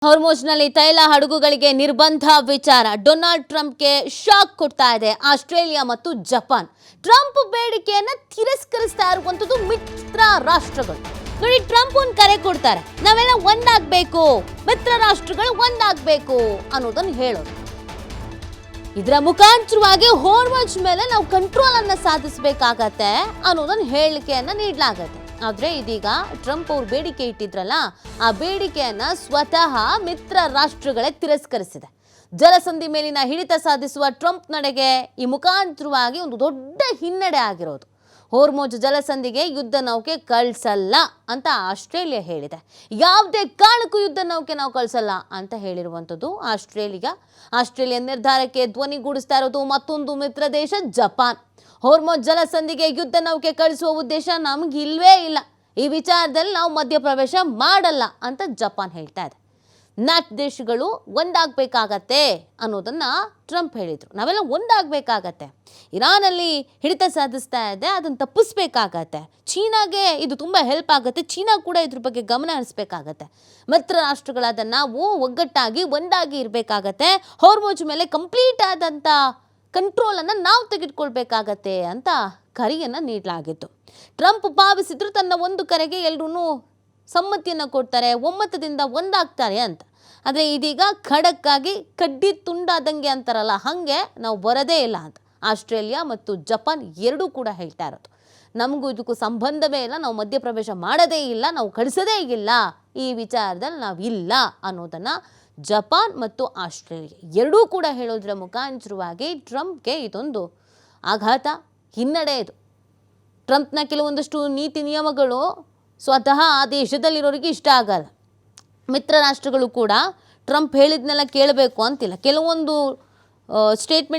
ಹಾರ್ಮೋಜ್ನಲ್ಲಿ ತೈಲ ಹಡಗುಗಳಿಗೆ ನಿರ್ಬಂಧ ವಿಚಾರ ಡೊನಾಲ್ಡ್ ಟ್ರಂಪ್ಗೆ ಶಾಕ್ ಕೊಡ್ತಾ ಇದೆ ಆಸ್ಟ್ರೇಲಿಯಾ ಮತ್ತು ಜಪಾನ್. ಟ್ರಂಪ್ ಬೇಡಿಕೆಯನ್ನ ತಿರಸ್ಕರಿಸ್ತಾ ಇರುವಂತದ್ದು ಮಿತ್ರ ರಾಷ್ಟ್ರಗಳು. ನೋಡಿ, ಟ್ರಂಪ್ ಒಂದು ಕರೆ ಕೊಡ್ತಾರೆ, ನಾವೆಲ್ಲ ಒಂದಾಗಬೇಕು, ಮಿತ್ರ ರಾಷ್ಟ್ರಗಳು ಒಂದಾಗಬೇಕು ಅನ್ನೋದನ್ನ ಹೇಳೋದು. ಇದರ ಮುಖಾಂತರವಾಗಿ ಹಾರ್ಮೋಜ್ ಮೇಲೆ ನಾವು ಕಂಟ್ರೋಲ್ ಅನ್ನ ಸಾಧಿಸಬೇಕಾಗತ್ತೆ ಅನ್ನೋದನ್ನ ಹೇಳಿಕೆಯನ್ನ ನೀಡಲಾಗತ್ತೆ. ಆದ್ರೆ ಇದೀಗ ಟ್ರಂಪ್ ಅವರು ಬೇಡಿಕೆ ಇಟ್ಟಿದ್ರಲ್ಲ, ಆ ಬೇಡಿಕೆಯನ್ನ ಸ್ವತಃ ಮಿತ್ರ ರಾಷ್ಟ್ರಗಳೇ ತಿರಸ್ಕರಿಸಿದೆ. ಜಲಸಂಧಿ ಮೇಲಿನ ಹಿಡಿತ ಸಾಧಿಸುವ ಟ್ರಂಪ್ ನಡೆಗೆ ಈ ಮುಖಾಂತರವಾಗಿ ಒಂದು ದೊಡ್ಡ ಹಿನ್ನಡೆ ಆಗಿರೋದು. ಹಾರ್ಮೋಜ್ ಜಲಸಂಧಿಗೆ ಯುದ್ಧ ನೌಕೆ ಕಳಿಸಲ್ಲ ಅಂತ ಆಸ್ಟ್ರೇಲಿಯಾ ಹೇಳಿದೆ. ಯಾವುದೇ ಕಾರಣಕ್ಕೂ ಯುದ್ಧ ನೌಕೆ ನಾವು ಕಳಿಸಲ್ಲ ಅಂತ ಹೇಳಿರುವಂಥದ್ದು ಆಸ್ಟ್ರೇಲಿಯಾ ನಿರ್ಧಾರಕ್ಕೆ ಧ್ವನಿಗೂಡಿಸ್ತಾ ಇರೋದು ಮತ್ತೊಂದು ಮಿತ್ರ ದೇಶ ಜಪಾನ್. ಹಾರ್ಮೋಜ್ ಜಲಸಂಧಿಗೆ ಯುದ್ಧ ನೌಕೆ ಕಳಿಸುವ ಉದ್ದೇಶ ನಮಗಿಲ್ವೇ ಇಲ್ಲ, ಈ ವಿಚಾರದಲ್ಲಿ ನಾವು ಮಧ್ಯಪ್ರವೇಶ ಮಾಡಲ್ಲ ಅಂತ ಜಪಾನ್ ಹೇಳ್ತಾ ಇದೆ. ನಾಟ್ ದೇಶಗಳು ಒಂದಾಗಬೇಕಾಗತ್ತೆ ಅನ್ನೋದನ್ನ ಟ್ರಂಪ್ ಹೇಳಿದರು. ನಾವೆಲ್ಲ ಒಂದಾಗಬೇಕಾಗತ್ತೆ, ಇರಾನಲ್ಲಿ ಹಿಡಿತ ಸಾಧಿಸ್ತಾ ಇದೆ, ಅದನ್ನು ತಪ್ಪಿಸ್ಬೇಕಾಗತ್ತೆ, ಚೀನಾಗೆ ಇದು ತುಂಬ ಹೆಲ್ಪ್ ಆಗುತ್ತೆ, ಚೀನಾ ಕೂಡ ಇದ್ರ ಬಗ್ಗೆ ಗಮನ ಹರಿಸ್ಬೇಕಾಗತ್ತೆ, ಮಿತ್ರ ರಾಷ್ಟ್ರಗಳಾದ ನಾವು ಒಗ್ಗಟ್ಟಾಗಿ ಒಂದಾಗಿ ಇರಬೇಕಾಗತ್ತೆ, ಹಾರ್ಮೋಜ್ ಮೇಲೆ ಕಂಪ್ಲೀಟ್ ಆದಂಥ ಕಂಟ್ರೋಲನ್ನು ನಾವು ತೆಗೆದುಕೊಳ್ಬೇಕಾಗತ್ತೆ ಅಂತ ಕರೆಯನ್ನು ನೀಡಲಾಗಿತ್ತು. ಟ್ರಂಪ್ ಭಾವಿಸಿದ್ರು ತನ್ನ ಒಂದು ಕರೆಗೆ ಎಲ್ಲರೂ ಸಮ್ಮತಿಯನ್ನು ಕೊಡ್ತಾರೆ, ಒಮ್ಮತದಿಂದ ಒಂದಾಗ್ತಾರೆ ಅಂತ. ಆದರೆ ಇದೀಗ ಖಡಕ್ಕಾಗಿ ಕಡ್ಡಿ ತುಂಡಾದಂಗೆ ಅಂತಾರಲ್ಲ, ಹಾಗೆ ನಾವು ಬರೋದೇ ಇಲ್ಲ ಅಂತ ಆಸ್ಟ್ರೇಲಿಯಾ ಮತ್ತು ಜಪಾನ್ ಎರಡೂ ಕೂಡ ಹೇಳ್ತಾ ಇರೋದು. ನಮಗೂ ಇದಕ್ಕೂ ಸಂಬಂಧವೇ ಇಲ್ಲ, ನಾವು ಮಧ್ಯಪ್ರವೇಶ ಮಾಡೋದೇ ಇಲ್ಲ, ನಾವು ಕಳಿಸೋದೇ ಇಲ್ಲ, ಈ ವಿಚಾರದಲ್ಲಿ ನಾವು ಇಲ್ಲ ಅನ್ನೋದನ್ನು ಜಪಾನ್ ಮತ್ತು ಆಸ್ಟ್ರೇಲಿಯಾ ಎರಡೂ ಕೂಡ ಹೇಳೋದ್ರ ಮುಖಾಂತರವಾಗಿ ಟ್ರಂಪ್ಗೆ ಇದೊಂದು ಆಘಾತ, ಹಿನ್ನಡೆ. ಇದು ಟ್ರಂಪ್ನ ಕೆಲವೊಂದಷ್ಟು ನೀತಿ ನಿಯಮಗಳು ಸ್ವತಃ ಆ ದೇಶದಲ್ಲಿರೋರಿಗೆ ಇಷ್ಟ ಆಗಲ್ಲ. ಮಿತ್ರ ರಾಷ್ಟ್ರಗಳು ಕೂಡ ಟ್ರಂಪ್ ಹೇಳಿದ್ನೆಲ್ಲ ಕೇಳಬೇಕು ಅಂತಿಲ್ಲ. ಕೆಲವೊಂದು ಸ್ಟೇಟ್ಮೆಂಟ್